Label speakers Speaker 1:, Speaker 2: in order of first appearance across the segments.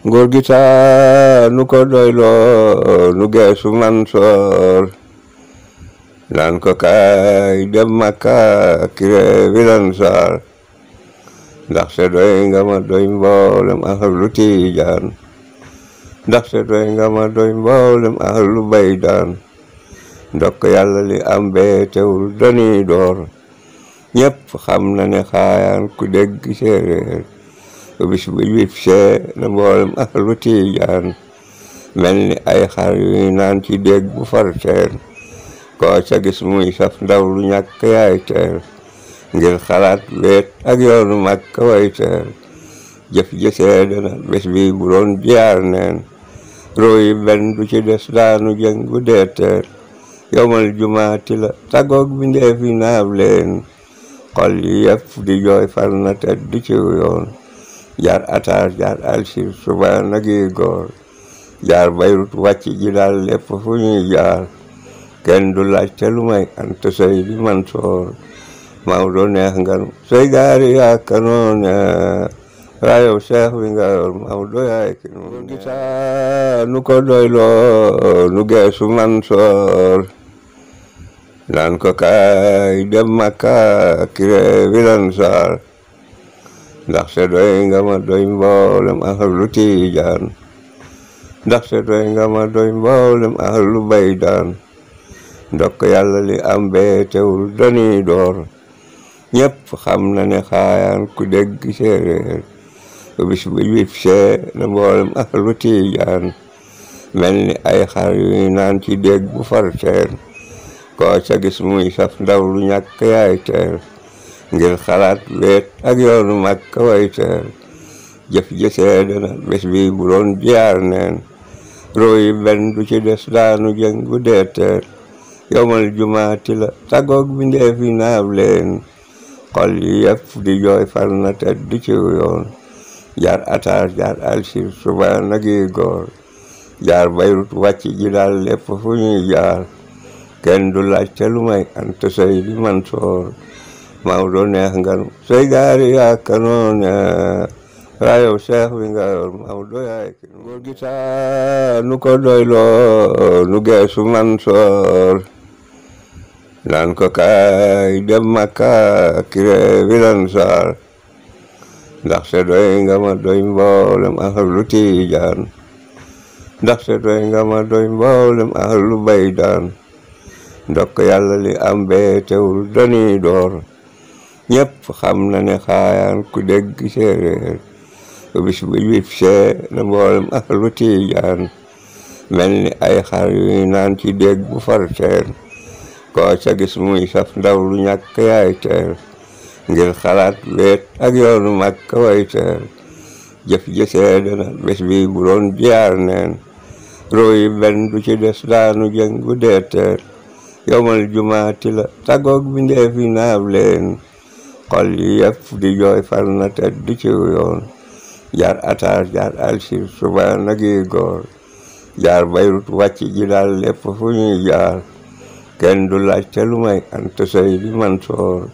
Speaker 1: góor gi saa nu ko doyloo nu geesu Mansoor naan ko kaay dem Makka kire wilan saar ndax se doy nga ma doy mboolem ahlu Tijaan ndax se doy nga ma doy mboolem ahlu Baydaan ndokk yàlla li am bee teewul dani door ñépp xam na ne xaayaan ku dégg séeréer bis bu wip see na mboolem ahlu Tijaan mel ni ay xar yuy naan ci dégg bu farteen koo ca gis muy saf ndaw lu ñàkk yaay teer ngir xalaat weet ak yoonu Makka way teer jëf ji seede na bés bi bu doon jaar neen rooyi benn du ci des daanu jëng bu dee teer yowmal jumaati la tagoog bi ndee fi naab leen xol yi yëpp di jooy far na tedd ci yoon jaar Atar jaar Alsir suba nagi góor jaar Bayrut wàcc ji daal lépp fu ñuy jaar kenn du laajte lu may Anta Seydi Mansoor Maodo neex nganu sey gaari yaakanoon rayow Cheikh wi nga yor Maodo yaay ki nu gisaa nu ko doyloo nu geesu Mansoor naan ko kaay dem Makka kire wilan saar ndax se doy nga ma doy mboolem ahlu Tijaan ndax se doy nga ma doy mboolem ahlu Baydaan ndokk yàlla li am bee teewul dani door ñépp xam na ne xaayaan ku dégg séeréer bis bu wip see na mboolem ahlu Tijaan mel ni ay xar yuy naan ci dégg bu farteen koo ca gis muy saf ndaw lu ñàkk yaay teer ngir xalaat weet ak yoonu Makka way teer jëf ji seede na bés bi bu doon jaar neen rooyi benn du ci des daanu jëng bu dee teer yowmal jumaati la tagoog bi ndee fi naab leen xol yi yëpp di jooy far na tedd ci yoon jaar Atar jaar Alsir suba nagi góor jaar Bayrut wàcc ji daal lépp fu ñuy jaar kenn du laajte lu may Anta Seydi Mansoor Maodo neex nganu sey gaari yaakanoon rayow Cheikh wi nga yor Maodo yaay ki góor gi saa nu ko doyloo nu geesu Mansoor naan ko kaay dem Makka kire wilan saar ndax se doy nga ma doy mboolem ahlu Tijaan ndax se doy nga ma doy mboolem ahlu Baydaan ndokk yàlla li am bee teewul dani door ñépp xam na ne xaayaan ku dégg séeréer bis bu wip see na mboolem ahlu Tijaan mel ni ay xar yuy naan ci dégg bu farteen koo ca gis muy saf ndaw lu ñàkk yaay teer ngir xalaat weet ak yoonu Makka way teer jëf ji seede na bés bi bu doon jaar neen rooyi benn du ci des daanu jëng bu dee teer yowmal jumaati la tagoog bi ndee fi naab leen xol yi yëpp di jooy far na tedd ci yoon jaar Atar jaar Alsir suba nagi góor jaar Bayrut wàcc ji daal lépp fu ñuy jaar kenn du laajte lu may Anta Seydi Mansoor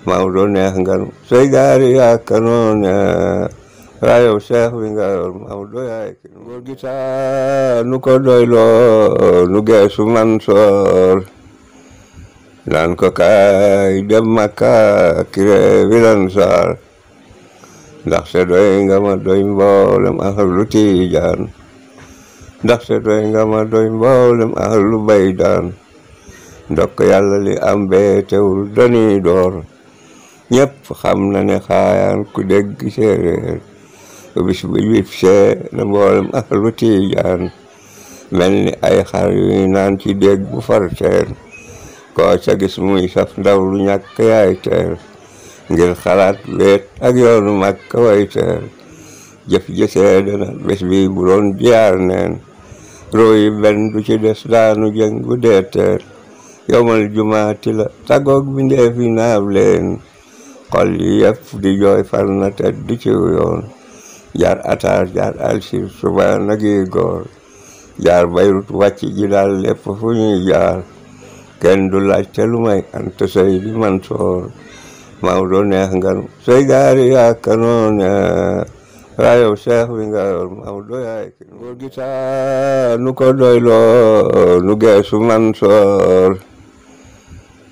Speaker 1: Maodo neex nganu sey gaari yaakanoon rayow Cheikh wi nga yor Maodo yaay ki góor gi saa nu ko doyloo nu geesu Mansoor naan ko kaay dem Makka kire wilan saar ndax se doy nga ma doy mboolem ahlu Tijaan ndax se doy nga ma doy mboolem ahlu Baydaan ndokk yàlla li am bee teewul dani door ñépp xam na ne xaayaan ku dégg séeréer bis bu wip see na mboolem ahlu Tijaan mel ni ay xar yuy naan ci dégg bu farteen koo ca gis muy saf ndaw lu ñàkk yaay teer ngir xalaat weet ak yoonu Makka way teer jëf ji seede na bés bi bu doon jaar neen rooyi benn du ci des daanu jëng bu dee teer yowmal jumaati la tagoog bi ndee fi naab leen xol yi yëpp di jooy far na tedd ci yoon jaar Atar jaar Alsir suba nagi góor jaar Bayrut wàcc ji daal lépp fu ñuy jaar kenn du laajte lu may Anta Seydi Mansoor Maodo neex nganu sey gaari yaakanoon rayow Cheikh wi nga yor Maodo yaay ki nguur gi saa nu ko doyloo nu geesu Mansoor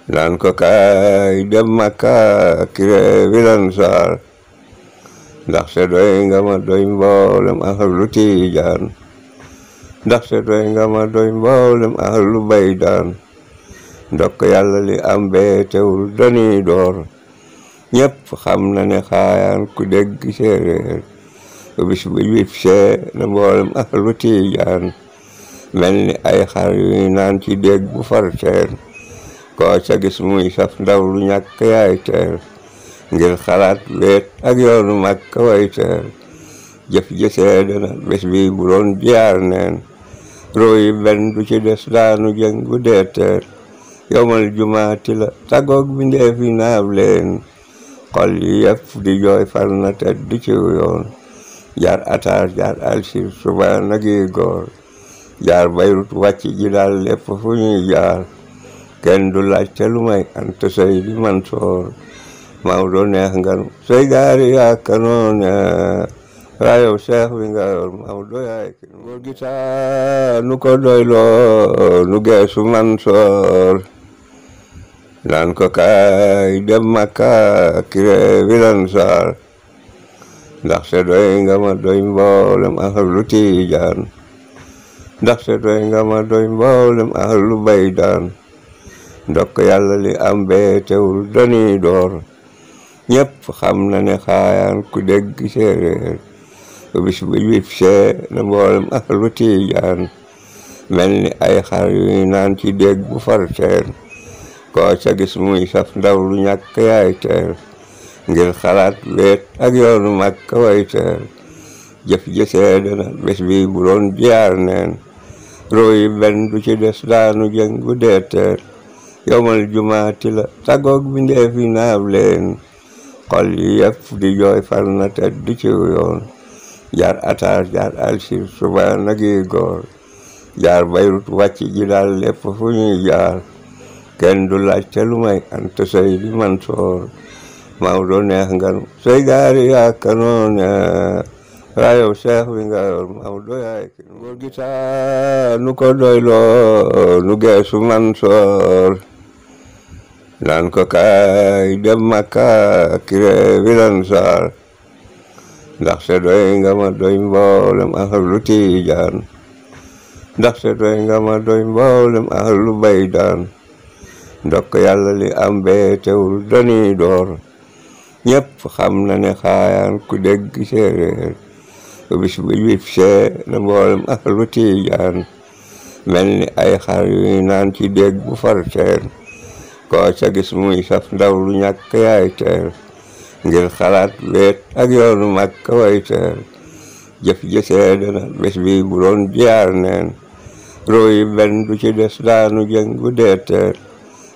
Speaker 1: naan ko kaay dem Makka kire wilan saar ndax se doy nga ma doy mboolem ahlu Tijaan ndax se doy nga ma doy mboolem ahlu Baydaan ndokk yàlla li am bee teewul dañuy door ñépp xam na ne xaayaan ku dégg séeréer bis bu wip see na mboolem ahlu Tijaan mel ni ay xar yuy naan ci dégg bu farteen koo ca gis muy saf ndaw lu ñàkk yaay teer ngir xalaat weet ak yoonu Makka way teer jëf jësee dana bés bi bu doon jaar neen roo yi benn du ci des daanu jëng bu dee teer yowmal jumaati la tagoog bi ndee fi naab leen xol yi yëpp di jooy far na te du ci yoon jaar ataar jaar alsir suba nagi góor jaar Bayrut wàcc ji daal lépp fu ñuy jaar kenn du laajte lu may Anta Seydi Mansoor Maodo neex nganu say gaari yaakanoon rayow Cheikh wi nga yor Maodo yaay ki nguur gi saa nu ko doyloo nu geesu Mansoor naan ko kaay dem Makka kire wilan saar ndax se doy nga ma doy mboolem ahlu Tijaan ndax se doy nga ma doy mboolem ahlu Baydaan ndokk yàlla li am bee teewul dañuy door ñépp xam na ne xaayaan ku dégg séeréer bis bu wip see na mboolem ahlu Tijaan mel ni ay xar yuy naan ci dégg bu farteen koo ca gis muy saf ndaw lu ñàkk yaay teer ngir xalaat weet ak yoonu Makka way teer jëf jësee dana bés bi bu doon jaar neen roo yi benn du ci des daanu jëng bu dee teer yowmal jumaati la tagoog bi ndee fi naab leen xol yi yëpp di jooy far na te du ci yoon jaar ataar jaar alsir suba nagi góor jaar Bayrut wàcc ji daal lépp fu ñuy jaar kenn du laajte lu may Anta Seydi Mansoor Maodo neex nganu say gaari yaakanoon rayow Cheikh wi nga yor Maodo yaay ki nguur gi saa nu ko doyloo nu geesu Mansoor naan ko kaay dem Makka kire wilan saar ndax se doy nga ma doy mboolem ahlu Tijaan ndax se doy nga ma doy mboolem ahlu Baydaan ndokk yàlla li am bee teewul dañuy door ñépp xam na ne xaayaan ku dégg séeréer bis bu wip see na mboolem ahlu Tijaan mel ni ay xar yuy naan ci dégg bu farteen koo ca gis muy saf ndaw lu ñàkk yaay teer ngir xalaat weet ak yoonu Makka way teer jëf jësee dana bés bi bu doon jaar neen roo yi benn du ci des daanu jëng bu dee teer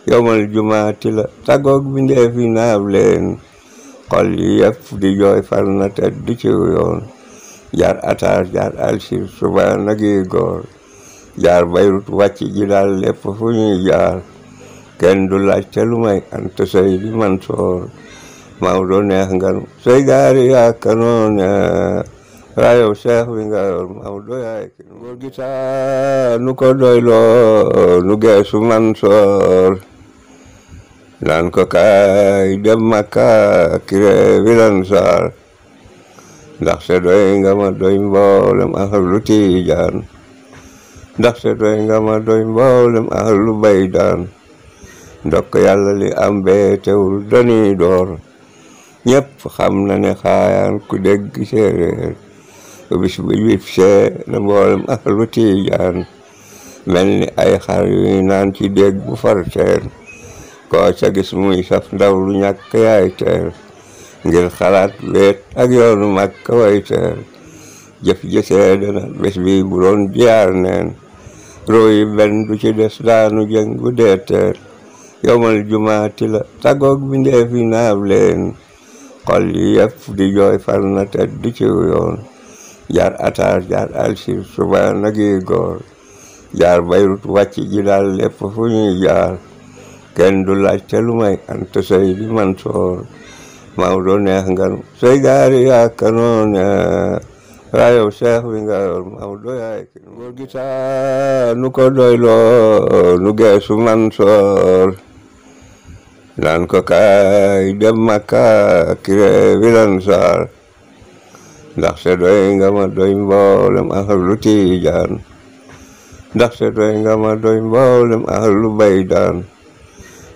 Speaker 1: yowmal jumaati la tagoog bi ndee fi naab leen xol yi yëpp di jooy far na te du ci yoon jaar ataar jaar alsir suba nagi góor jaar Bayrut wàcc ji daal lépp fu ñuy jaar kenn du laajte lu may Anta Seydi Mansoor Maodo neex nganu say gaari yaakanoon rayow Cheikh wi nga yor Maodo yaay ki nguur gi saa nu ko doyloo nu geesu Mansoor naan ko kaay dem Makka kire wilan saar ndax se doy nga ma doy mboolem ahlu Tijaan ndax se doy nga ma doy mboolem ahlu Baydaan ndokk yàlla li am bee teewul dañuy door ñépp xam na ne xaayaan ku dégg séeréer bis bu wip see na mboolem ahlu Tijaan mel ni ay xar yuy naan ci dégg bu farteen koo ca gis muy saf ndaw lu ñàkk yaay teer ngir xalaat weet ak yoonu Makka way teer jëf jësee dana bés bi bu doon jaar neen roo yi benn du ci des daanu jëng bu dee teer yowmal jumaati la tagoog bi ndee fi naab leen xol yi yëpp di jooy far na te du ci yoon jaar ataar jaar alsir suba nagi góor jaar Bayrut wàcc ji daal lépp fu ñuy jaar kenn du laajte lu may Anta Seydi Mansoor Maodo neex nganu say gaari yaakanoone rayow Cheikh wi nga yor Maodo yaay ki ngor gi saa nu ko doyloo nu geesu Mansoor naan ko kaay dem Makka kire wilan saar ndax se doy nga ma doy mboolem ahlu Tijaan ndax se doy nga ma doy mboolem ahlu Baydaan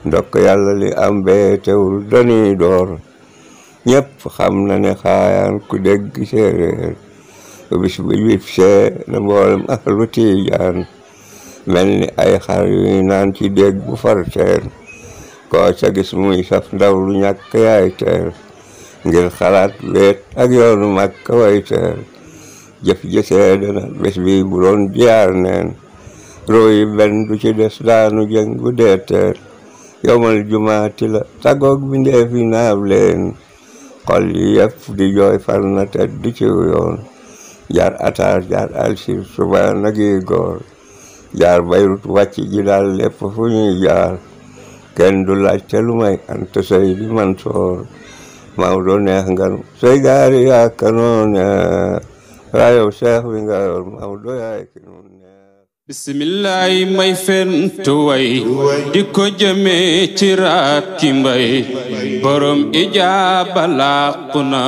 Speaker 1: ndokk yàlla li am bee teewul dani door ñëpp xam na ne xaayaan ku dégg séeréer bis bu wip see na mboolem ahlu Tijaan mel ni ay xar yu naan ci dégg bu farteer koo ca gis muy saf ndaw lu ñàkk yaay teer ngir xalaat weet ak yoonu Makka way teer jëf ji seede na bés bi bu doon jaar neen rooyi benn du ci des daanu jëng bu dee teer yowmal jumaati la tagoog bi ndee fi naab leen xol yi yëpp di jooy far na tedd ci yoon jaar ataar jaar alsir suba nag yi góor jaar Bayrut wàcc ji daal lépp fu ñuy jaar kenn du laajte lu may Anta Seydi Mansoor Maodo neex nganu say gaari yaakanoone rayow Cheikh wi nga yor Maodo yaay ki nun
Speaker 2: bismillahi may fentu way di ko jëme ci rakki mbay borom ijaaba làqu na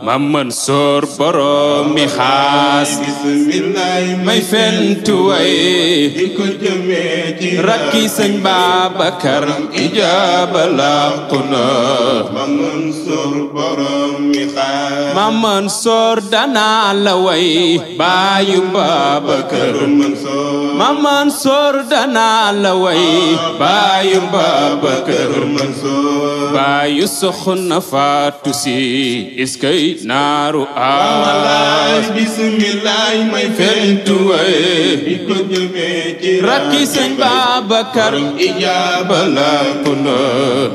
Speaker 2: Mam Mansoor borom mi xaas bismillahi may fentu way di ko jëme ci rakki sëñ Babakar ijaaba làqu na Mam Mansoor borom mi xaas Mam Mansoor dana la way baayu Babakar Mam Mansoor dana la way baayu Babakar Mansoor baayu Soxna Faatu Si iskay naaru aas bismillah may fentu way di ko jëme ci rakki sëñ Babakar ijaaba làqu na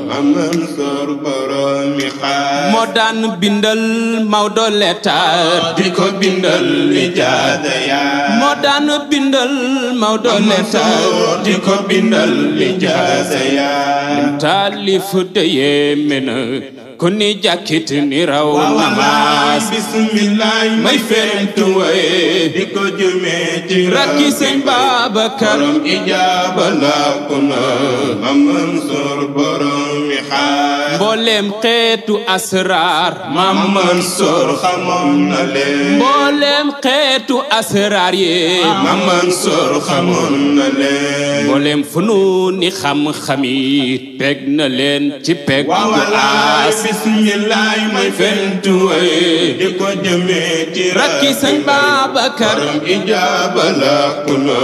Speaker 2: Mam Mansoor borom mi xaas moo daan bindal Maodo leetar di ko bindal ijaada yaa moo daan bindal Maodo leetar di ko bindal ijaasa yaa lim taalif de yéeme na ku ni jàkkit ni raw na maas bismillah may fentu way di ko jëme ci rakki sëñ Babakar ijaaba làqu na Mam Mansoor borom mi xaas mboolem xeetu asraar Mam Mansoor xamoon na leen mboolem xeetu asraar ye Mam Mansoor xamoon na leen mboolem funuuni xam-xam yi peg na leen ci peg bu aas bismillah may fentu way di ko jëme ci rakki sëñ Babakar ijaaba làqu na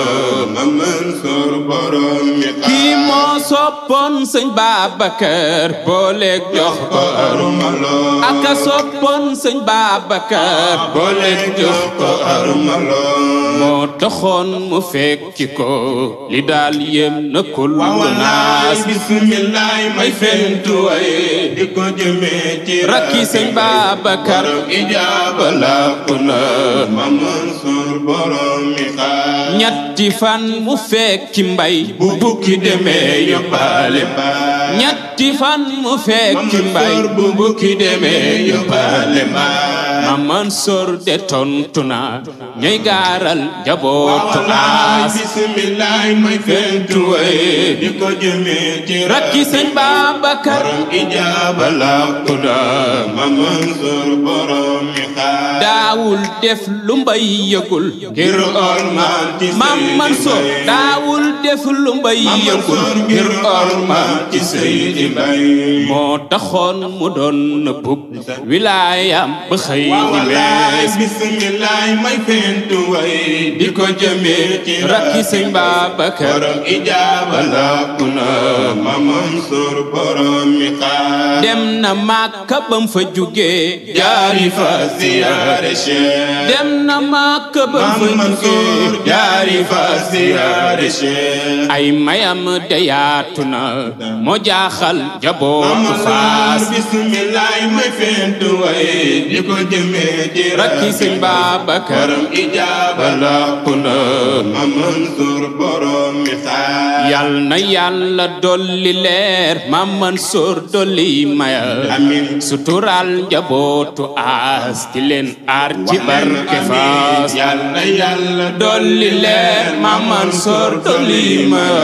Speaker 2: Mam Mansoor borom mi xaas kii moo soppoon sëñ Babakar booleeg jox ko armalo aka soppoon sëñ Babakar booleeg jox ko armalo moo taxoon mu fekki ko li daal yem na kul naas bismillah may fentu way di ko jëme ci rakki sëñ Babakar ijaaba làqu na Mam Mansoor borom mi xaas ñetti fan mu fekki mbay bu bukki demee yóbbaale mbay ñetti fan mu fekki mbay bu bukki demee yóbbaale mbay Mam Mansoor de tontu na ñay gaaral jabootu aas bismillah may fentu way di ko jëme ci rakki sëñ Babakar ijaaba làqu na Mam Mansoor borom mi xaas daawul def lu mbay yëgul ngir ormal ci Mam Mansoor daawul def lu mbay yëgul ngir ormal ci Seydi Mbay moo taxoon mu doon nëbbub wilaayam ba xëy ni mees bismillah may fentu way di ko jëme ci rakki sëñ Babakar ijaaba làqu na Mam Mansoor borom mi xaas dem na Makka bam fa jugee jaari fa ziyaare Cheikh dem na Makka bam fa jugee jaari fa ziyaare Cheikh ay mayam de yaatu na moo jaaxal jabootu Faas bismillah may fentu way di ko jëme ci rakki sëñ Babakar ijaaba làqu na Mam Mansoor borom
Speaker 3: misaal
Speaker 2: yal na yàlla dolli leer Maam Mansour dolli maya
Speaker 3: amiin
Speaker 2: sutural njabootu aas di leen aar ci barke Faas
Speaker 3: yal na yàlla
Speaker 2: dolli leer Maam Mansour dolli maya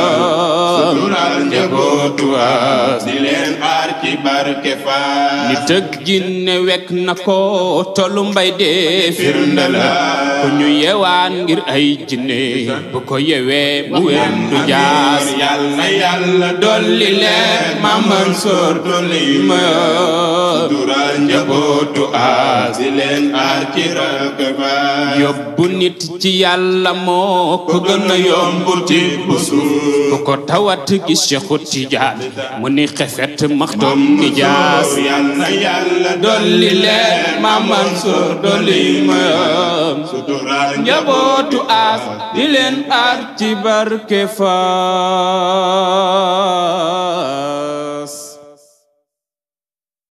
Speaker 3: sutural njabootu aas di leen aar ci barke Faas
Speaker 2: ni tëgg jinne wekk na ko tollu mbay dee firnde la ku ñu yewaan ngir ay jinne bu ko yewee mu wen du jaas
Speaker 3: yal na yàlla
Speaker 2: dolli leer Maam Mansour dolli maya
Speaker 3: sutural njabootu aas di leen aar ci barke Faas
Speaker 2: yóbbu nit ci yàlla moo ko gën a yomb ti bu suuf bu ko tawat gis Seexu Tijaan mu ni xefet maxtoom ni jaas
Speaker 3: yal na yàlla
Speaker 2: dolli leer Maam Mansour dolli maya
Speaker 3: sutural
Speaker 2: njabootu aas di leen aar ci barke Faas